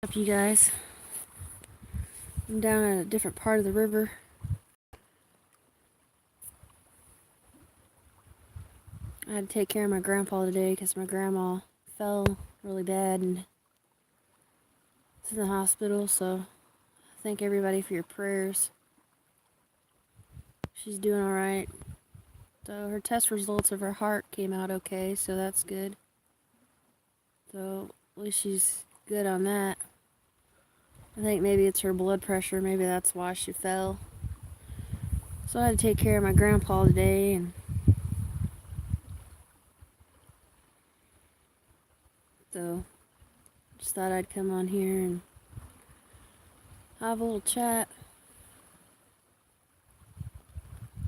Up, you guys. I'm down at a different part of the river. I had to take care of my grandpa today because my grandma fell really bad and is in the hospital, so thank everybody for your prayers. She's doing alright. So her test results of her heart came out okay, so that's good. So at least she's good on that. I think maybe it's her blood pressure, maybe that's why she fell. So I had to take care of my grandpa today, and so just thought I'd come on here and have a little chat.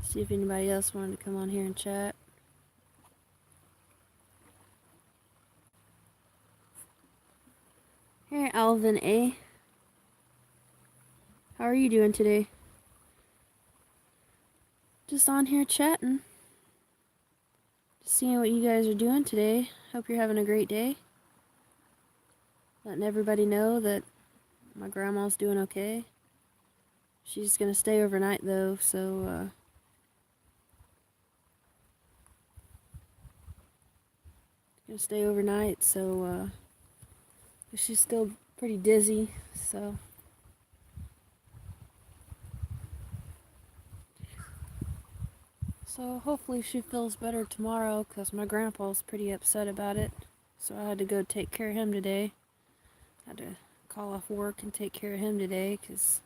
See if anybody else wanted to come on here and chat. Hey, Alvin A. How are you doing today? Just on here chatting. Just seeing what you guys are doing today. Hope you're having a great day. Letting everybody know that my grandma's doing okay. She's gonna stay overnight though, so gonna stay overnight, so she's still pretty dizzy, so hopefully she feels better tomorrow, because my grandpa's pretty upset about it. So I had to go take care of him today. I had to call off work and take care of him today, because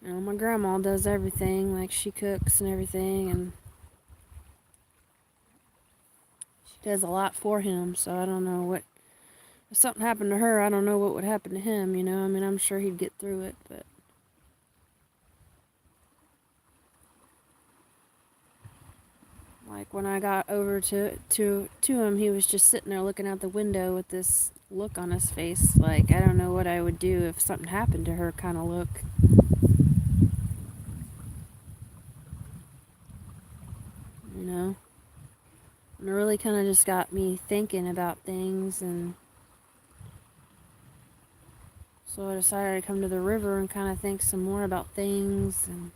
my grandma does everything. Like, she cooks and everything, and she does a lot for him. So I don't know what, if something happened to her, I don't know what would happen to him, you know. I mean, I'm sure he'd get through it, but like, when I got over to him, he was just sitting there looking out the window with this look on his face, like, I don't know what I would do if something happened to her kind of look. You know? And it really kind of just got me thinking about things, and so I decided to come to the river and kind of think some more about things. And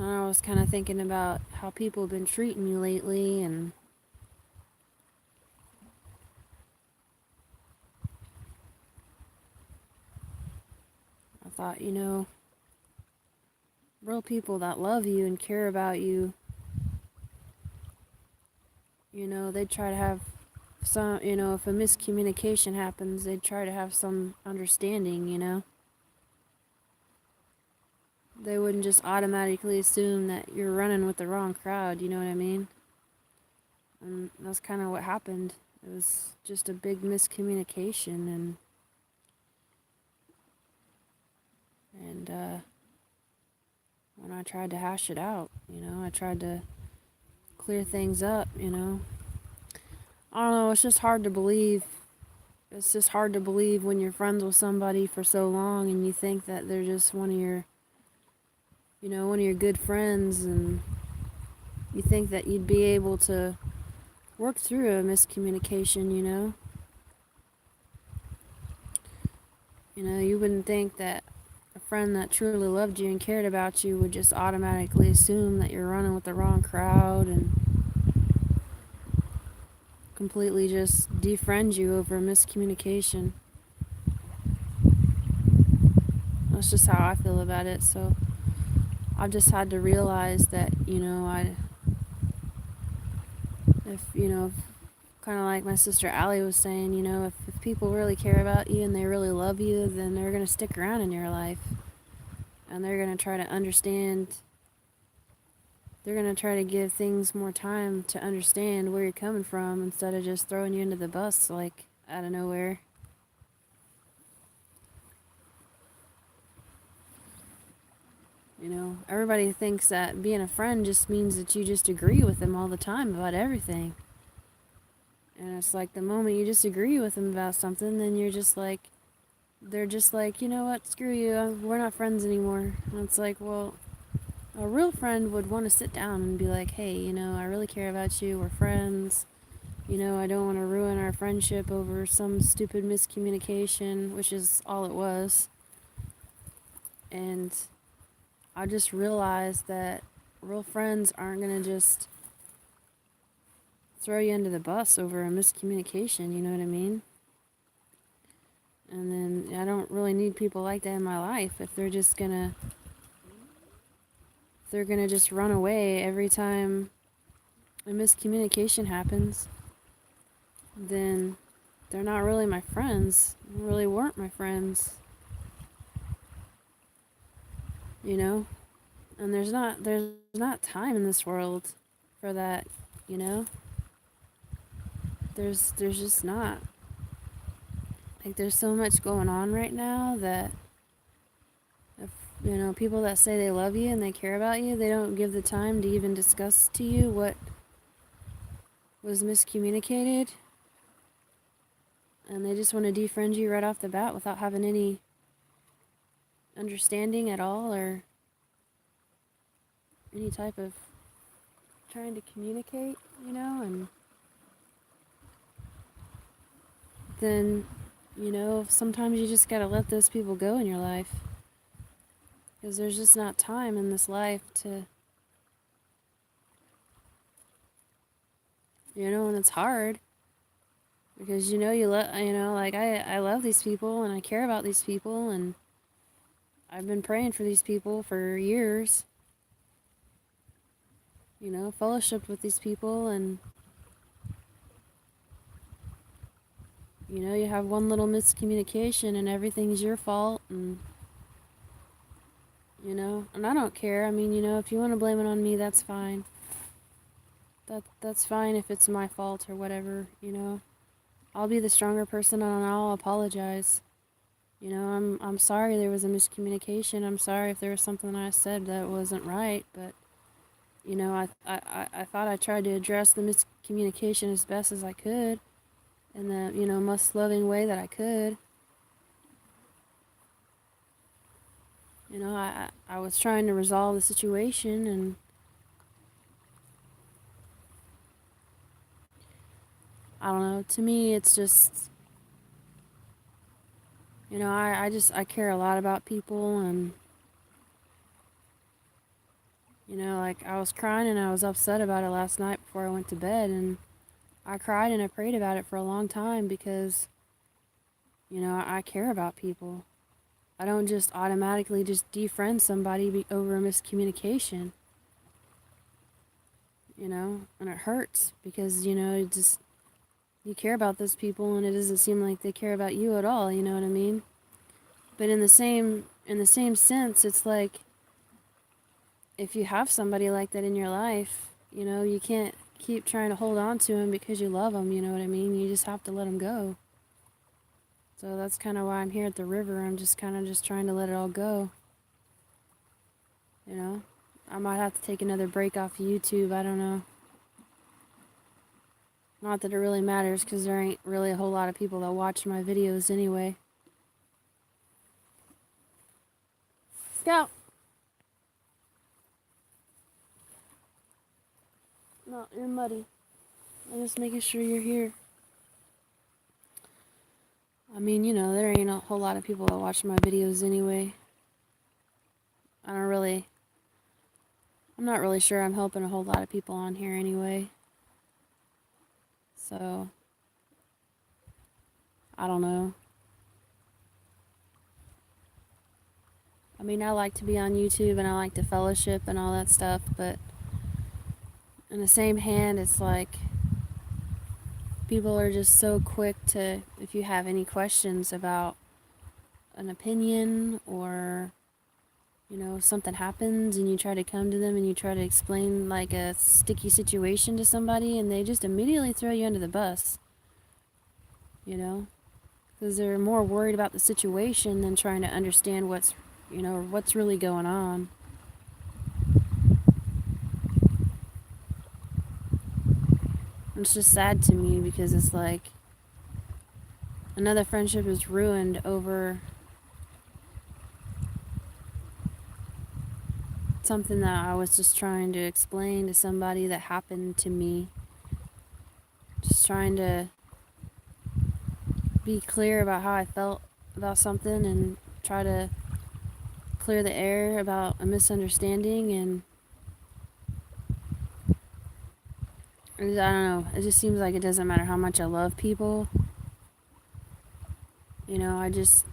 I was kind of thinking about how people have been treating me lately, and I thought, real people that love you and care about you, they'd try to have some, if a miscommunication happens, they'd try to have some understanding. They wouldn't just automatically assume that you're running with the wrong crowd, you know what I mean? And that's kind of what happened. It was just a big miscommunication, and when I tried to hash it out, I tried to clear things up, I don't know, it's just hard to believe. It's just hard to believe when you're friends with somebody for so long and you think that they're just one of your good friends, and you think that you'd be able to work through a miscommunication, you wouldn't think that a friend that truly loved you and cared about you would just automatically assume that you're running with the wrong crowd and completely just defriend you over a miscommunication. That's just how I feel about it. So I've just had to realize that, kind of like my sister Allie was saying, if people really care about you and they really love you, then they're going to stick around in your life. And they're going to try to understand. They're going to try to give things more time to understand where you're coming from, instead of just throwing you into the bus, like, out of nowhere. Everybody thinks that being a friend just means that you just agree with them all the time about everything. And it's like, the moment you disagree with them about something, then you're just like, they're just like, you know what, screw you, we're not friends anymore. And it's like, well, a real friend would want to sit down and be like, hey, I really care about you, we're friends, I don't want to ruin our friendship over some stupid miscommunication, which is all it was. And I just realized that real friends aren't going to just throw you under the bus over a miscommunication, you know what I mean? And then I don't really need people like that in my life if they're just gonna just run away every time a miscommunication happens. Then they're not really my friends. They really weren't my friends. You know? And there's not time in this world for that, you know? There's just not. Like there's so much going on right now that if people that say they love you and they care about you, they don't give the time to even discuss to you what was miscommunicated, and they just want to defriend you right off the bat without having any understanding at all or any type of trying to communicate, and then, sometimes you just gotta let those people go in your life because there's just not time in this life to, and it's hard because, like I love these people and I care about these people and I've been praying for these people for years, fellowshiped with these people, and you have one little miscommunication and everything's your fault, and and I don't care. I mean, if you want to blame it on me, that's fine. That's fine if it's my fault or whatever. I'll be the stronger person and I'll apologize. I'm sorry there was a miscommunication. I'm sorry if there was something I said that wasn't right, but I thought I tried to address the miscommunication as best as I could in the, most loving way that I could. I was trying to resolve the situation, and I don't know, to me it's just, I care a lot about people, and like I was crying and I was upset about it last night before I went to bed, and I cried and I prayed about it for a long time because, I care about people. I don't just automatically just defriend somebody over a miscommunication, and it hurts because, it just, you care about those people and it doesn't seem like they care about you at all, you know what I mean? But in the same sense, it's like if you have somebody like that in your life, you can't keep trying to hold on to them because you love them, you know what I mean? You just have to let them go. So that's kind of why I'm here at the river. I'm just kind of just trying to let it all go. I might have to take another break off of YouTube. I don't know. Not that it really matters because there ain't really a whole lot of people that watch my videos anyway. Scout! No, you're muddy. I'm just making sure you're here. I mean, there ain't a whole lot of people that watch my videos anyway. I'm not really sure I'm helping a whole lot of people on here anyway. So, I don't know. I mean, I like to be on YouTube and I like to fellowship and all that stuff, but in the same hand, it's like people are just so quick to, if you have any questions about an opinion or, something happens and you try to come to them and you try to explain like a sticky situation to somebody and they just immediately throw you under the bus, because they're more worried about the situation than trying to understand what's really going on. It's just sad to me because it's like another friendship is ruined over something that I was just trying to explain to somebody that happened to me. just trying to be clear about how I felt about something and try to clear the air about a misunderstanding. And I don't know, it just seems like it doesn't matter how much I love people, I just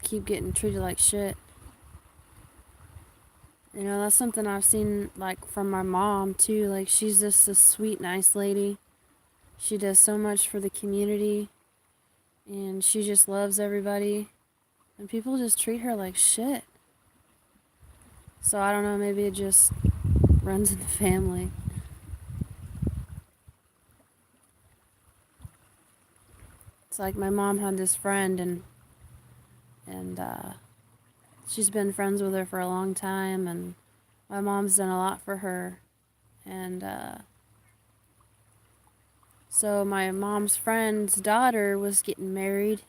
keep getting treated like shit. That's something I've seen, like, from my mom, too. Like, she's just a sweet, nice lady. She does so much for the community, and she just loves everybody. And people just treat her like shit. So I don't know, maybe it just runs in the family. It's like my mom had this friend, and she's been friends with her for a long time, and my mom's done a lot for her. And so my mom's friend's daughter was getting married.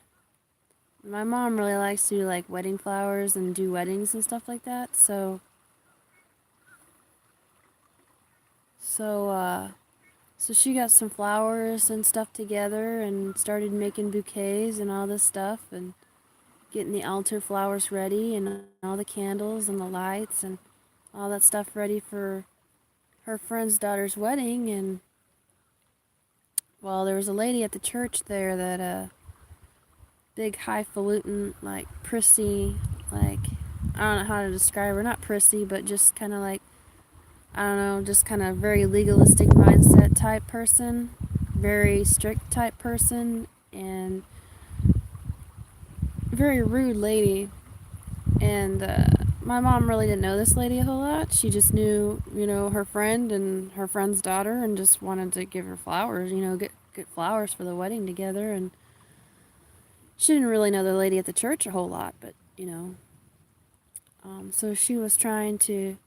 My mom really likes to do, like, wedding flowers and do weddings and stuff like that. So she got some flowers and stuff together and started making bouquets and all this stuff and getting the altar flowers ready and all the candles and the lights and all that stuff ready for her friend's daughter's wedding. And, well, there was a lady at the church there that, big highfalutin, like, prissy, like, I don't know how to describe her, not prissy, but just kind of like, I don't know, just kind of very legalistic mindset type person, very strict type person, and very rude lady. And my mom really didn't know this lady a whole lot. She just knew, her friend and her friend's daughter, and just wanted to give her flowers, get flowers for the wedding together. And she didn't really know the lady at the church a whole lot, but, so she was trying to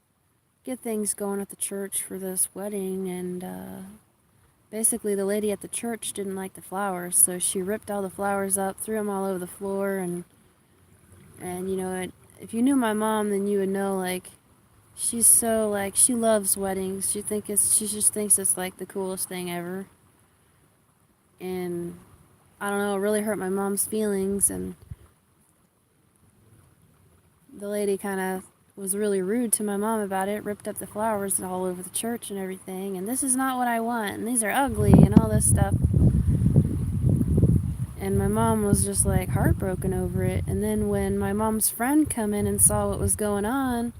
get things going at the church for this wedding, and basically the lady at the church didn't like the flowers, so she ripped all the flowers up, threw them all over the floor, and if you knew my mom, then you would know, like, she's so, like, she loves weddings. She just thinks it's, like, the coolest thing ever. And I don't know, it really hurt my mom's feelings, and the lady kind of was really rude to my mom about it, ripped up the flowers all over the church and everything, and this is not what I want, and these are ugly, and all this stuff. And my mom was just, like, heartbroken over it. And then when my mom's friend come in and saw what was going on,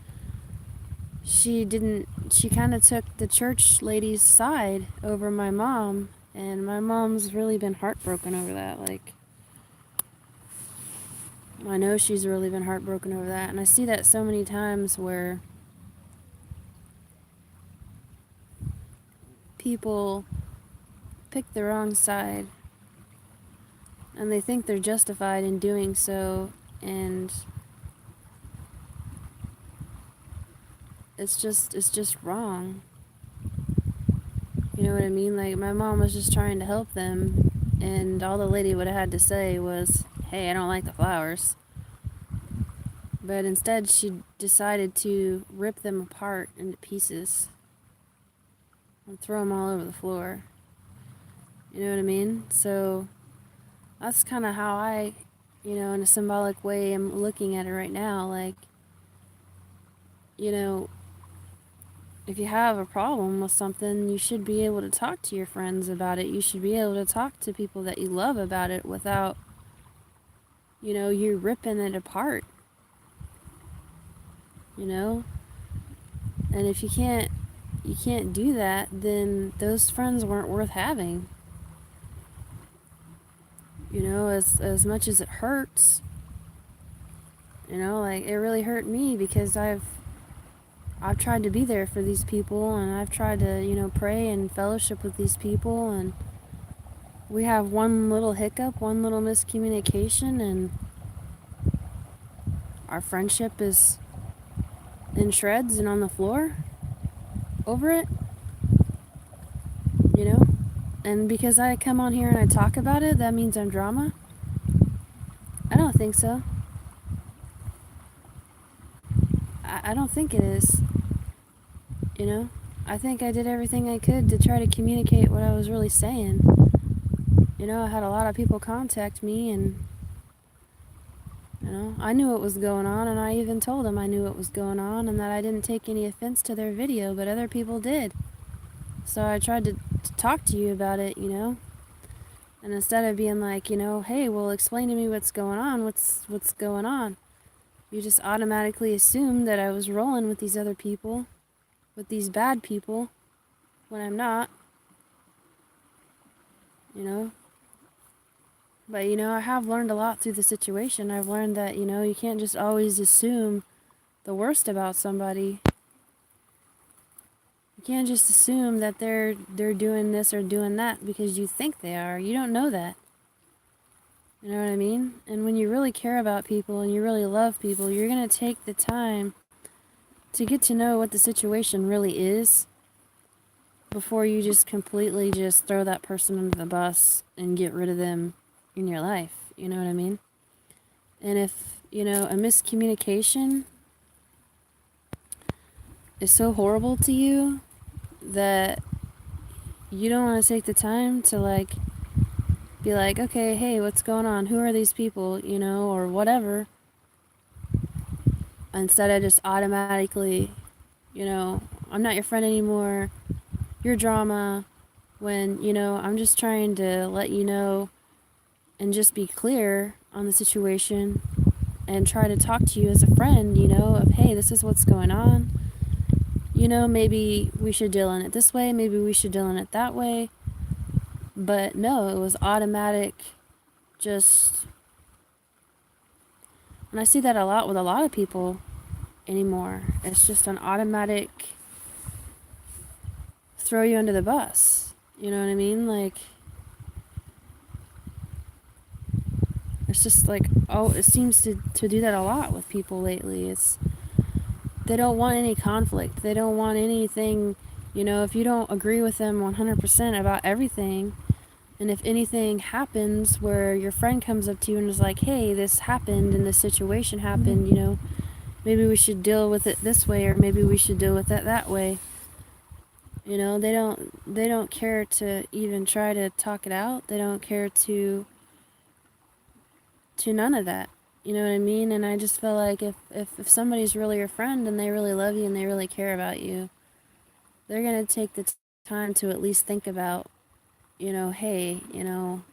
she kind of took the church lady's side over my mom, and my mom's really been heartbroken over that. Like, I know she's really been heartbroken over that, and I see that so many times where people pick the wrong side, and they think they're justified in doing so, and it's just wrong. You know what I mean? Like, my mom was just trying to help them, and all the lady would have had to say was, "Hey, I don't like the flowers." But instead, she decided to rip them apart into pieces and throw them all over the floor. You know what I mean? So that's kind of how I, in a symbolic way, am looking at it right now. Like, if you have a problem with something, you should be able to talk to your friends about it. You should be able to talk to people that you love about it without, you ripping it apart. And if you can't do that, then those friends weren't worth having. As much as it hurts, like, it really hurt me, because I've tried to be there for these people, and I've tried to, pray and fellowship with these people, and we have one little hiccup, one little miscommunication, and our friendship is in shreds and on the floor over it, you know? And because I come on here and I talk about it, that means I'm drama? I don't think so. I don't think it is. I think I did everything I could to try to communicate what I was really saying. You know, I had a lot of people contact me, and, you know, I knew what was going on, and I even told them I knew what was going on and that I didn't take any offense to their video, but other people did. So I tried to talk to you about it, you know? And instead of being like, you know, hey, well, explain to me what's going on, what's going on, you just automatically assumed that I was rolling with these other people, with these bad people, when I'm not, you know? But, you know, I have learned a lot through the situation. I've learned that, you know, you can't just always assume the worst about somebody. You can't just assume that they're doing this or doing that because you think they are. You don't know that. You know what I mean? And when you really care about people and you really love people, you're going to take the time to get to know what the situation really is before you just completely just throw that person under the bus and get rid of them in your life. You know what I mean? And if, you know, a miscommunication is so horrible to you that you don't want to take the time to, like, be like, okay, hey, what's going on? Who are these people? You know, or whatever. Instead of just automatically, you know, I'm not your friend anymore. You're drama. When, you know, I'm just trying to let you know and just be clear on the situation and try to talk to you as a friend, you know, of, hey, this is what's going on. You know, maybe we should deal in it this way. Maybe we should deal in it that way. But no, it was automatic. Just, and I see that a lot with a lot of people anymore. It's just an automatic throw you under the bus. You know what I mean? Like, it's just like, oh, it seems to do that a lot with people lately. It's, they don't want any conflict. They don't want anything, you know, if you don't agree with them 100% about everything, and if anything happens where your friend comes up to you and is like, hey, this happened and this situation happened, you know, maybe we should deal with it this way, or maybe we should deal with it that way. You know, they don't care to even try to talk it out. They don't care to none of that. You know what I mean? And I just feel like if somebody's really your friend and they really love you and they really care about you, they're going to take the time to at least think about, you know, hey, you know,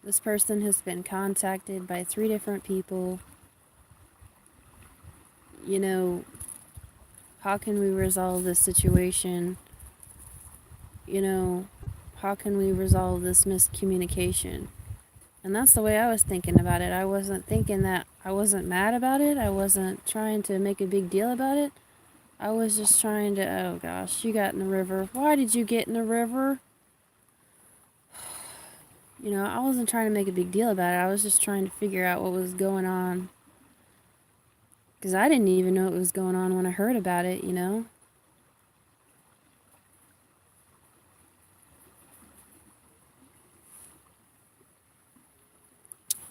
this person has been contacted by 3 different people. You know, how can we resolve this situation? You know, how can we resolve this miscommunication? And that's the way I was thinking about it. I wasn't thinking that I wasn't mad about it. I wasn't trying to make a big deal about it. I was just trying to, oh gosh, you got in the river. Why did you get in the river? You know, I wasn't trying to make a big deal about it. I was just trying to figure out what was going on. Because I didn't even know what was going on when I heard about it, you know?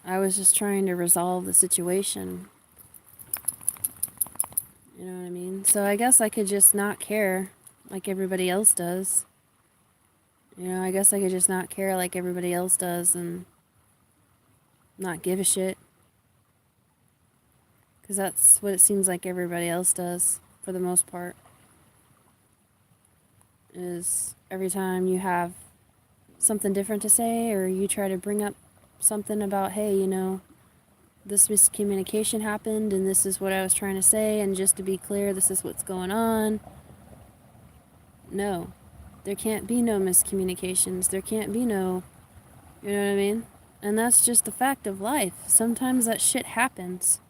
I was just trying to resolve the situation. You know what I mean? So I guess I could just not care like everybody else does. You know, I guess I could just not care like everybody else does and not give a shit. Because that's what it seems like everybody else does, for the most part. Is every time you have something different to say, or you try to bring up something about, hey, you know, this miscommunication happened and this is what I was trying to say, and just to be clear, this is what's going on. No. There can't be no miscommunications. There can't be no, you know what I mean? And that's just the fact of life. Sometimes that shit happens.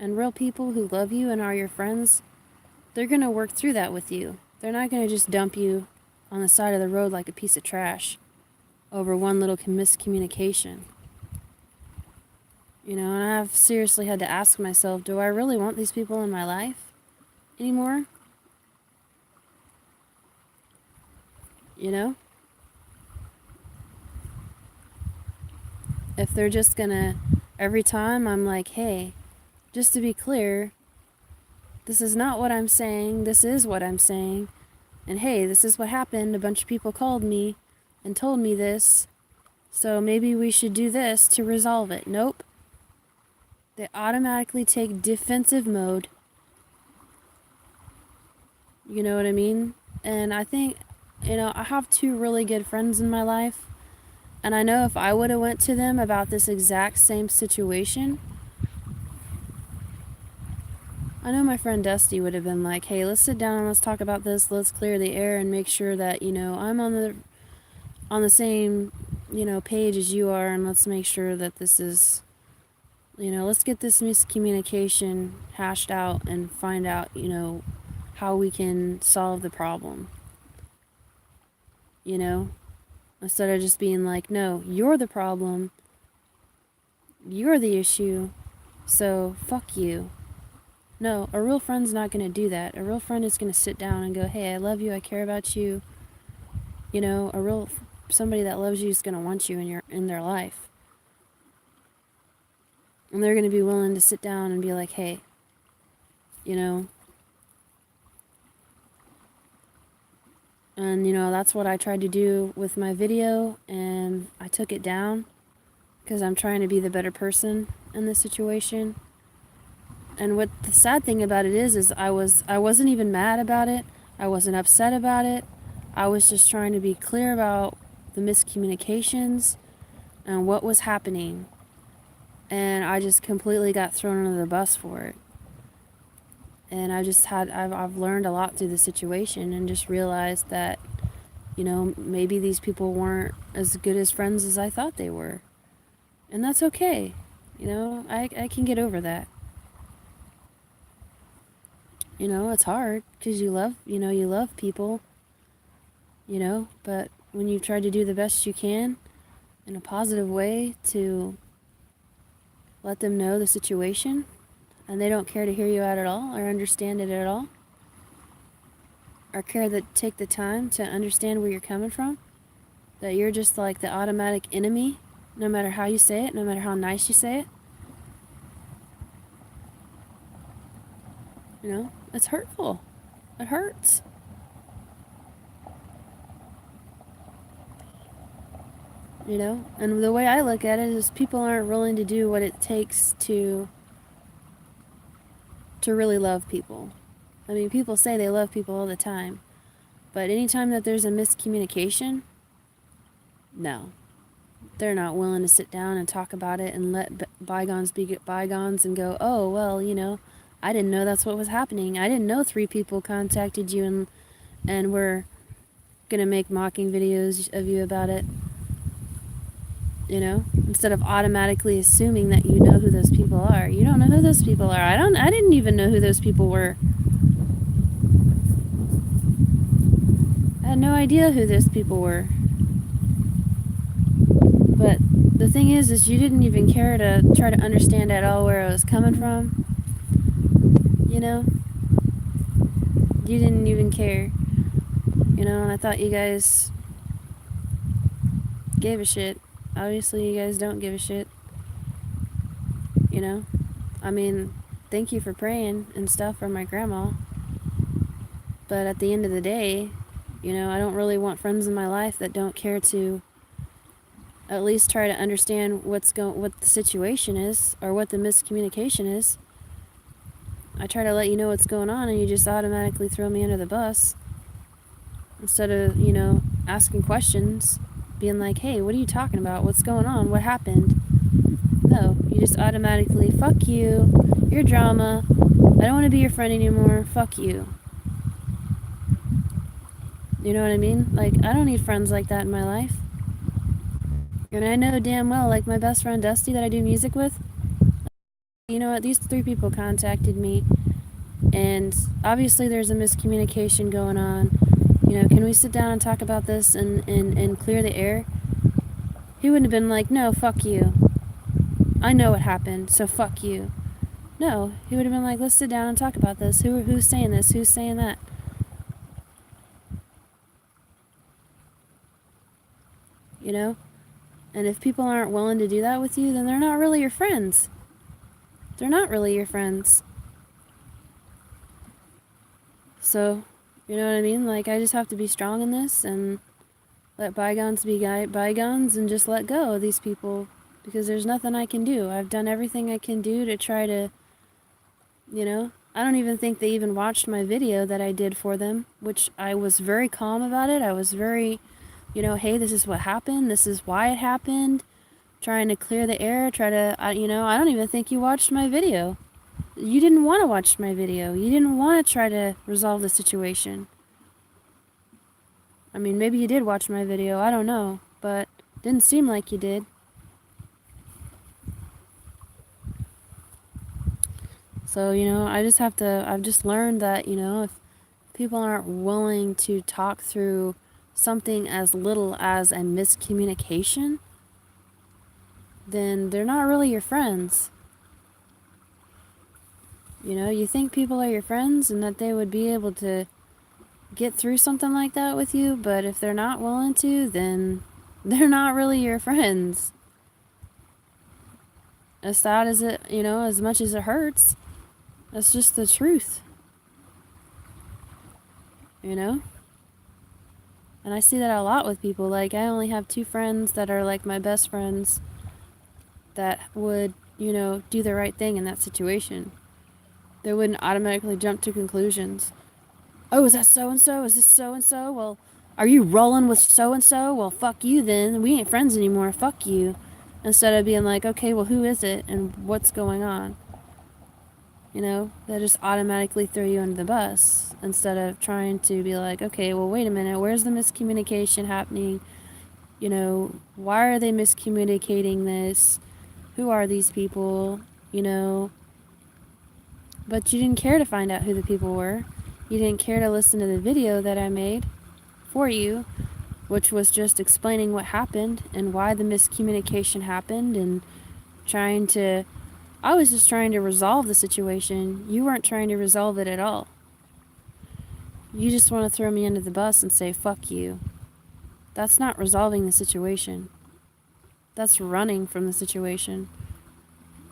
And real people who love you and are your friends, they're going to work through that with you. They're not going to just dump you on the side of the road like a piece of trash over one little miscommunication. You know, and I've seriously had to ask myself, do I really want these people in my life anymore? You know? If they're just gonna, every time I'm like, hey, just to be clear, This is not what I'm saying. This is what I'm saying. And hey, this is what happened. A bunch of people called me and told me this. So maybe we should do this to resolve it. Nope. They automatically take defensive mode. You know what I mean? And I think, I have two really good friends in my life. And I know if I would have went to them about this exact same situation, I know my friend Dusty would have been like, hey, let's sit down and let's talk about this. Let's clear the air and make sure that, I'm on the same, page as you are, and let's make sure that this is, let's get this miscommunication hashed out and find out, how we can solve the problem. Instead of just being like, no, you're the problem, you're the issue, so fuck you. No, a real friend's not going to do that. A real friend is going to sit down and go, hey, I love you, I care about you. Somebody that loves you is going to want you in their life. And they're going to be willing to sit down and be like, hey, And, that's what I tried to do with my video, and I took it down because I'm trying to be the better person in this situation. And what the sad thing about it is I wasn't even mad about it. I wasn't upset about it. I was just trying to be clear about the miscommunications and what was happening. And I just completely got thrown under the bus for it. And I've learned a lot through the situation and just realized that, maybe these people weren't as good as friends as I thought they were. And that's okay. I can get over that. It's hard because you love people, but when you try to do the best you can in a positive way to let them know the situation, and they don't care to hear you out at all or understand it at all, or take the time to understand where you're coming from, that you're just like the automatic enemy, no matter how you say it, no matter how nice you say it. It's hurtful. It hurts. And the way I look at it is people aren't willing to do what it takes to really love people. I mean, people say they love people all the time, but anytime that there's a miscommunication, no. They're not willing to sit down and talk about it and let bygones be bygones and go, oh, well, I didn't know that's what was happening. I didn't know 3 people contacted you and were gonna make mocking videos of you about it. Instead of automatically assuming that you know who those people are. You don't know who those people are. I didn't even know who those people were. I had no idea who those people were. But the thing is you didn't even care to try to understand at all where I was coming from. You didn't even care. And I thought you guys gave a shit. Obviously, you guys don't give a shit. I mean, thank you for praying and stuff for my grandma. But at the end of the day, I don't really want friends in my life that don't care to at least try to understand what the situation is or what the miscommunication is. I try to let you know what's going on and you just automatically throw me under the bus. Instead of, asking questions, being like, hey, what are you talking about? What's going on? What happened? No, you just automatically, fuck you, you're drama, I don't want to be your friend anymore, fuck you. You know what I mean? Like, I don't need friends like that in my life. And I know damn well, like my best friend Dusty that I do music with, you know what, these 3 people contacted me, and obviously there's a miscommunication going on. Can we sit down and talk about this and clear the air? He wouldn't have been like, no, fuck you. I know what happened, so fuck you. No, he would have been like, let's sit down and talk about this. Who's saying this? Who's saying that? And if people aren't willing to do that with you, then they're not really your friends. They're not really your friends. So, you know what I mean? Like, I just have to be strong in this and let bygones be bygones and just let go of these people because there's nothing I can do. I've done everything I can do to try to, you know, I don't even think they even watched my video that I did for them, which I was very calm about it. I was very, you know, hey, this is what happened. This is why it happened. Trying to clear the air, try to, you know, I don't even think you watched my video. You didn't want to watch my video. You didn't want to try to resolve the situation. I mean, maybe you did watch my video, I don't know, but didn't seem like you did. So, you know, I've just learned that, you know, if people aren't willing to talk through something as little as a miscommunication, then they're not really your friends. You know, you think people are your friends and that they would be able to get through something like that with you, but if they're not willing to, then they're not really your friends. As sad as it, you know, as much as it hurts, that's just the truth. You know? And I see that a lot with people. Like, I only have 2 friends that are like my best friends that would, you know, do the right thing in that situation. They wouldn't automatically jump to conclusions. Oh, is that so and so? Is this so and so? Well, are you rolling with so and so? Well, fuck you then. We ain't friends anymore. Fuck you. Instead of being like, okay, well, who is it and what's going on? You know, they just automatically throw you under the bus instead of trying to be like, okay, well, wait a minute, where's the miscommunication happening? You know, why are they miscommunicating this? Who are these people? You know, but you didn't care to find out who the people were. You didn't care to listen to the video that I made for you, which was just explaining what happened and why the miscommunication happened and trying to. I was just trying to resolve the situation. You weren't trying to resolve it at all. You just want to throw me under the bus and say, fuck you. That's not resolving the situation. That's running from the situation.